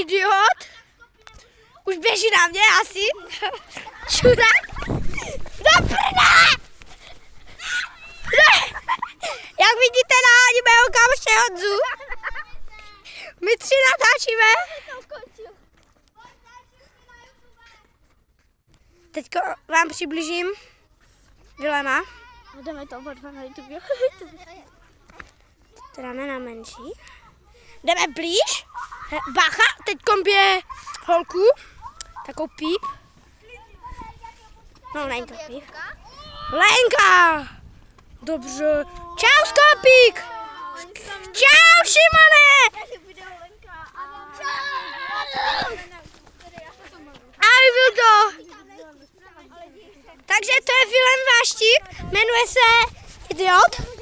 idiot. Už běží na mě asi. Čurák. Do prdele! Jak vidíte na mého kámoše Honzu, my 3 natáčíme. Teďko vám přiblížím Vilema. Jdeme to oba dva na YouTube. Teda ne na menší. Jdeme blíž. Bacha, teďkom bije holku. Takovou píp. No, není to píp. Lenka! Dobře. Čau, Skopík! Čau, Šimone! Ahoj, Vildo! Takže to je Vilém Váštík, jmenuje se Idiot.